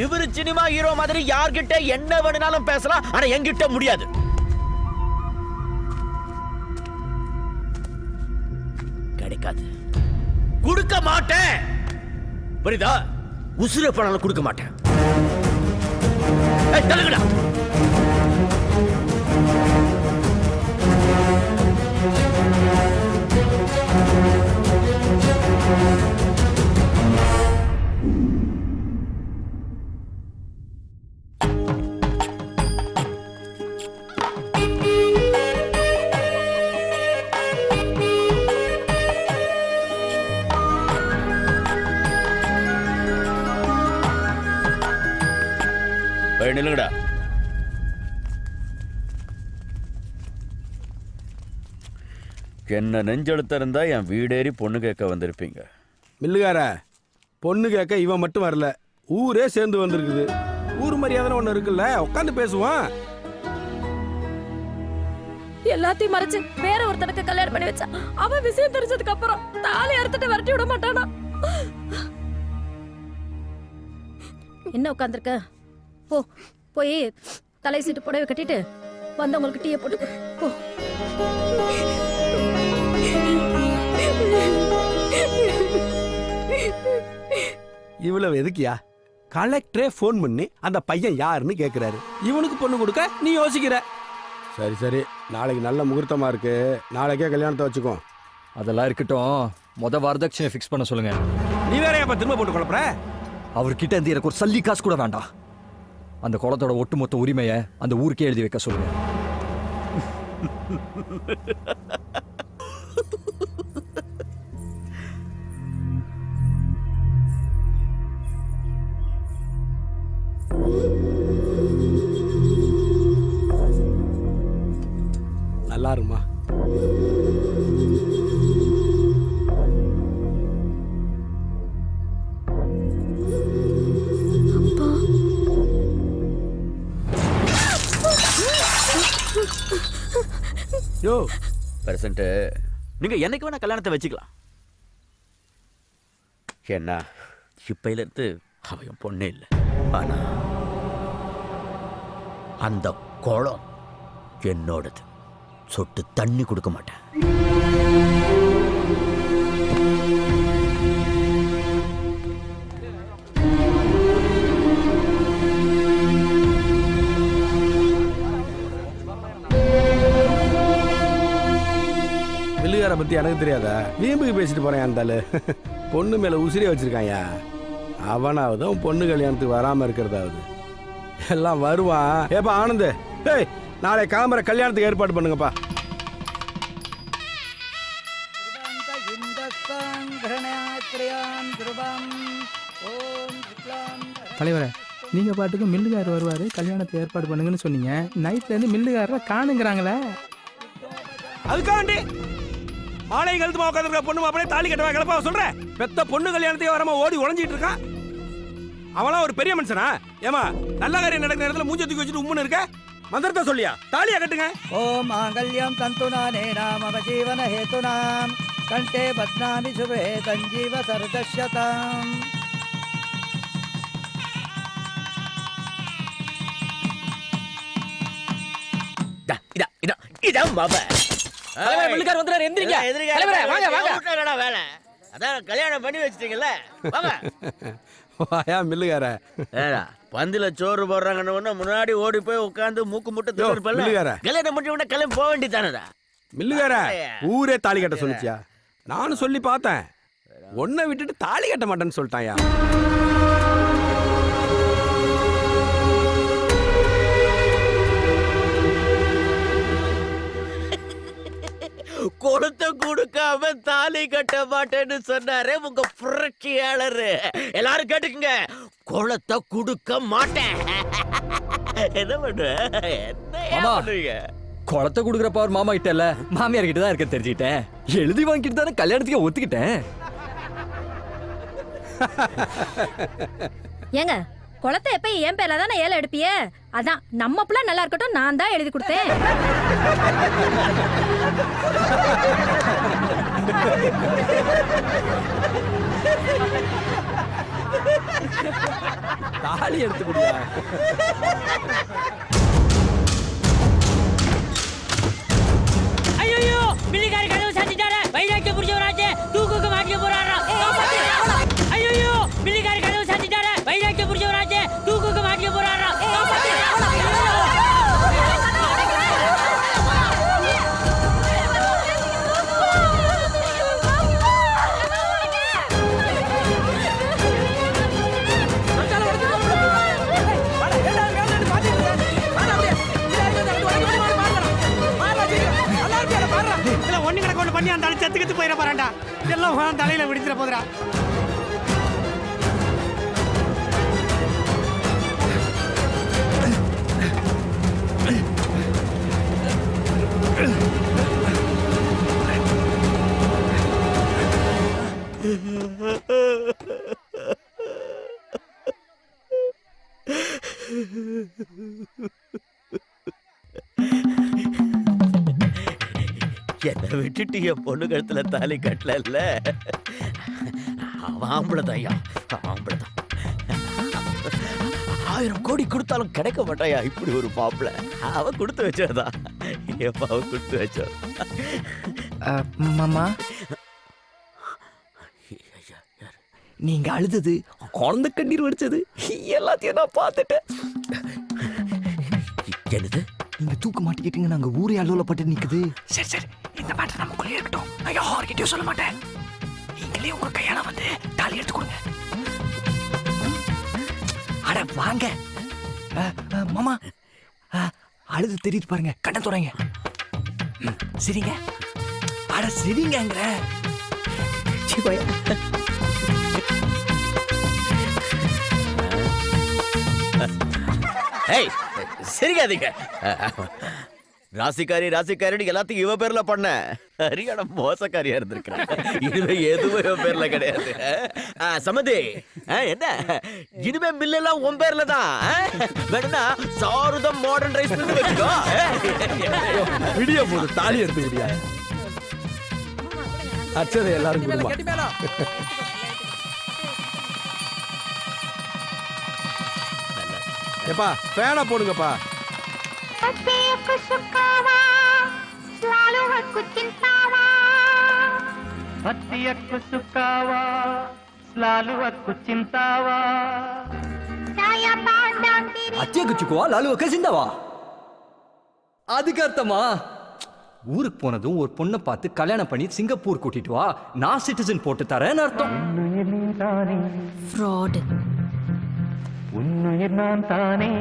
இவரு cinema hero மாதிரி யார்கிட்ட என்ன வேணும்னாலும் பேசலாம், ஆனா என்கிட்ட முடியாது. கிடைக்காது, கொடுக்க மாட்டேன். புரியுதா? உசுர பணம் கொடுக்க மாட்டேன். தள்ளுங்கடா. நில்லுங்கடா. என்ன நெஞ்செழுத்த இருந்தா என் வீடேறி பொண்ணு கேட்க வந்திருப்பீங்க. மில்லுகார, பொண்ணு கேட்க இவன் மட்டும் வரல, ஊரே சேர்ந்து வந்திருக்குது. ஊர் மரியாதை ஒண்ணு இருக்குல்ல, உட்காந்து பேசுவான். எல்லாத்தையும் மறைச்சு வேற ஒருத்தனுக்கு கல்யாணம் பண்ணி வச்சா அவன் விஷயம் தெரிஞ்சதுக்கு அப்புறம் தாலி அறுத்துட்டு விரட்டி விட மாட்டானா? என்ன உட்காந்துருக்க? போ, போய் தலை சீட்டு புடவை கட்டிட்டு வந்தவங்களுக்கு டீயை போட்டு போ. இவ்வளவு எதுக்கியா? கலெக்டரே போன் பண்ணி அந்த பையன் யாருன்னு கேக்குறாரு. இவனுக்கு பொண்ணு கொடுக்க நீ யோசிக்கிற. சரி சரி, நாளைக்கு நல்ல முகூர்த்தமா இருக்கு, நாளைக்கே கல்யாணத்தை வச்சுக்கோ. அதெல்லாம் இருக்கட்டும், வரதட்சணை ஃபிக்ஸ் பண்ண சொல்லுங்க. நீ வேற எப்ப திரும்ப போட்டு குழப்பற? அவர்கிட்ட இருந்து எனக்கு ஒரு சல்லி காசு கூட வேண்டாம். அந்த குளத்தோட ஒட்டுமொத்த உரிமையை அந்த ஊருக்கே எழுதி வைக்க சொல்லுங்க. நல்லா இருக்குமா? யோ பிரசன்ட், நீங்க என்னைக்கு வேணா கல்யாணத்தை வச்சுக்கலாம். என்ன இப்பையில இருந்து அவன் பொண்ணே இல்லை. ஆனா அந்த குளம் என்னோடது. சொட்டு தண்ணி கொடுக்க மாட்டேன். மில்லுகார பத்தி எனக்கு தெரியாதா? வீம்புக்கு பேசிட்டு போறேன். அந்த பொண்ணு மேல உசிரியை வச்சிருக்காயா? அவனாவது பொண்ணு கல்யாணத்துக்கு வராம இருக்கிறதாவது. எல்லாம் வருவான். ஏப்பா ஆனந்த், டேய் நாளை காமர கல்யாணத்துக்கு ஏற்பாடு பண்ணுங்கப்பா. தலைவரே, நீங்க பாட்டுக்கு மில்லுகாரர் வருவாரு, கல்யாணத்தை ஏற்பாடு பண்ணுங்கன்னு சொன்னீங்க. நைட்ல இருந்து மில்லுகாரரை காணுங்கிறாங்களே. அதுக்காண்டி மாலை கழுத்துமா உட்காந்துருக்க பொண்ணு அப்படியே தாலி கட்டவா கிளப்பா சொல்ற? பெத்த பொண்ணு கல்யாணத்தையே வராம ஓடி உழைஞ்சிட்டு இருக்கான். அவனா ஒரு பெரிய மனுஷனா? ஏமா நல்ல காரியம் நடக்கிற இடத்துல மூஞ்ச தூக்கி வச்சுட்டு உம்முன்னு இருக்க? மந்திரத்தை சொல்லியா? தாலியா கட்டுங்க. ஓம் மாங்கல்யம் தந்துநானே நாம ஜீவன ஹேதுனாம் கண்டே பத்னாமி சுபே தஞ்சீவ சரதஷ்யதாம். கல்யாணம் பண்ணி வச்சிட்டீங்கல்ல, மில்லுகார. பந்தில சோறு போடுறாங்கன்னு முன்னாடி ஓடி போய் உட்காந்து மூக்கு முட்டை கல்யாணம் பண்ணி உடனே கிளம்பி போக வேண்டியதானடா. மில்லுகார, ஊரே தாலி கட்ட சொல்லிச்சியா? நானும் சொல்லி பார்த்தேன். ஒன்ன விட்டுட்டு தாலி கட்ட மாட்டேன்னு சொல்லிட்டாயா? கொடுத்த கொடுக்காம தாலி கட்ட மாட்டேன்னு சொன்னாரே உங்க புரட்சியாளர். எல்லாரும் கேட்டுக்குங்க, குளத்தை கொடுக்க மாட்டேன். என்ன பண்ணுவீங்க? குளத்தை கொடுக்குற பவர் மாமா கிட்ட இல்ல, மாமியார் கிட்ட தான் இருக்க தெரிஞ்சுக்கிட்டேன். எழுதி வாங்கிட்டு தானே கல்யாணத்துக்கு ஒத்துக்கிட்டேன். ஏங்க, குளத்தை எப்ப என் பேர்ல தானே ஏல எடுப்பிய? அதான் நம்ம புள்ள நல்லா இருக்கட்டும், நான் தான் எழுதி கொடுத்தேன். தாலி எடுத்து குடியா. ஐயோ பிள்ளைக்காரி கதவு சாத்திட்டாரு. வைராக்கிய புடிச்சவராச்சே தூக்குக்கு மாட்டிக்க போறாரா. ஐயோ பிள்ளைக்காரி கதவு சாத்திட்டாரு. வைராக்கிய புடிச்சவராச்சே தூக்குக்கு மாட்டிக்க போறாரா. பண்ணி அந்த செத்துக்கிட்டு போயிட போறான்டா. எல்லாம் தலையில விடுத்துற போதுடா. என்ன விட்டுட்டு என் பொண்ணு கழுத்துல தாலி கட்டல. அவன் ஆம்பளைதான் ஐயா, ஆம்பளைதான். 1000 கோடி கொடுத்தாலும் கிடைக்க மாட்டாயா இப்படி ஒரு மாப்பிள்ள. அவ கொடுத்து வச்சதா, அவ கொடுத்து வச்ச. மாமா நீங்க அழுதது, குழந்தை கண்ணீர் வடிச்சது எல்லாத்தையும் நான் பார்த்துட்டேன். என்னது? நீங்க தூக்க மாட்டிக்கிட்டீங்க, நாங்க ஊரே அலுவலப்பட்டு நிக்குது. சரி சரி, இந்த மேட்டர் நமக்குள்ளே இருக்கட்டும். நான் யார்கிட்டயும் சொல்ல மாட்டேன். நீங்களே உங்க கையால வந்து தாலி எடுத்து கொடுங்க. அட வாங்க மாமா. அழுது தெரியுது பாருங்க, கண்ணை துறைங்க. சரிங்க. அட சரிங்கிற. ஏய் சரிக்காதீங்க. ராசிக்காரி ராசிக்காரின்னு எல்லாத்தையும் இவ பேர்ல பண்ண சரியான மோசக்காரியா இருந்திருக்கிறேன். இனிமே எதுவும் இவ பேர்ல கிடையாது. சமதி என்ன இனிமே மில்லெல்லாம் உன் பேர்ல தான். வேணும்னா சாருதம் மாடர்ன் ரைஸ் மில் வச்சுக்கோ. விடிய போது தாலி எடுத்து குடியா. அச்சதை எல்லாரும் குடும்பம். ஏப்பா ஃபேனை போடுங்கப்பா. அத்தியக்கு சுக்குவா லாலுவக்க சிந்தாவா. அதுக்கு அர்த்தமா ஊருக்கு போனதும் ஒரு பொண்ணை பார்த்து கல்யாணம் பண்ணி சிங்கப்பூர் கூட்டிட்டு வா, நான் சிட்டிசன் போட்டு தரேன்னு அர்த்தம். ஃப்ராட். உன்னுயிர் நான் தானே.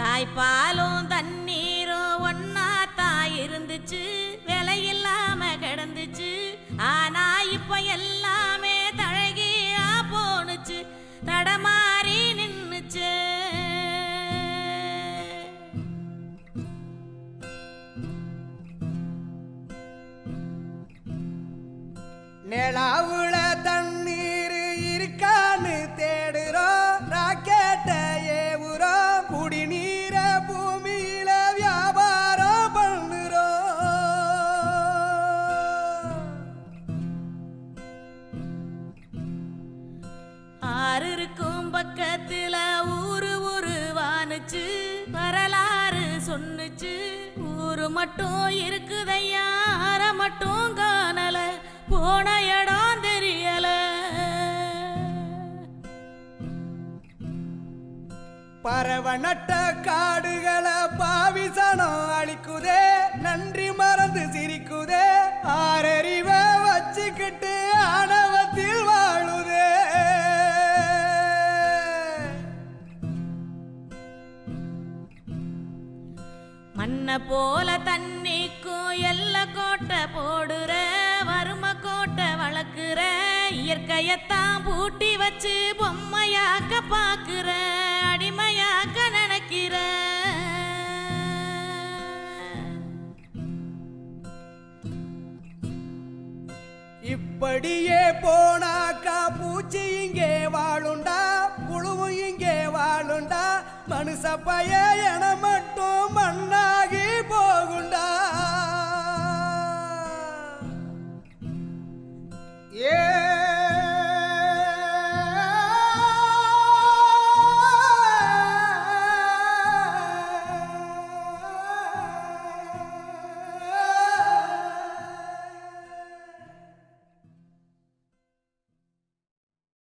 தாய்ப்பாலும் தண்ணீரும் ஒன்னா தாய் இருந்துச்சு, விலையில்லாம கிடந்துச்சு. ஆனா இப்ப எல்லாமே தழகியா போனுச்சு, தடமாறி நின்னுச்சு. நிலாவுல தண்ணீர் இருக்கான்னு தேடுறோம், ராக்கெட்ட ஏவுறோம், குடிநீர பூமியில வியாபாரம் பண்ணுறோம். ஆறு இருக்கும் பக்கத்துல ஊரு வானுச்சு, வரலாறு சொன்னுச்சு. ஊரு மட்டும் இருக்குதையா, ஆற மட்டும் காணல, போன இடம் தெரியல. பறவை நட்ட காடுகளை பாவிசனம் அழிக்குதே, நன்றி மறந்து சிரிக்குதே, ஆறறிவ வச்சுக்கிட்டு ஆணவத்தில் வாழுதே. மண்ண போல தண்ணிக்கும் எல்ல கோட்டை போடுற, வறும கோட்டை வளர்க்குற, இயற்கையத்தான் பூட்டி வச்சு பொம்மையாக்க பாக்குற, அடிமையாக்க நினைக்கிற. இப்படியே போனாக்கா பூச்சி இங்கே வாழுண்டா, புழுவும் இங்கே வாழுண்டா, மனுஷ பைய என மட்டும் மண்ணாகி போகுண்டா. ஏ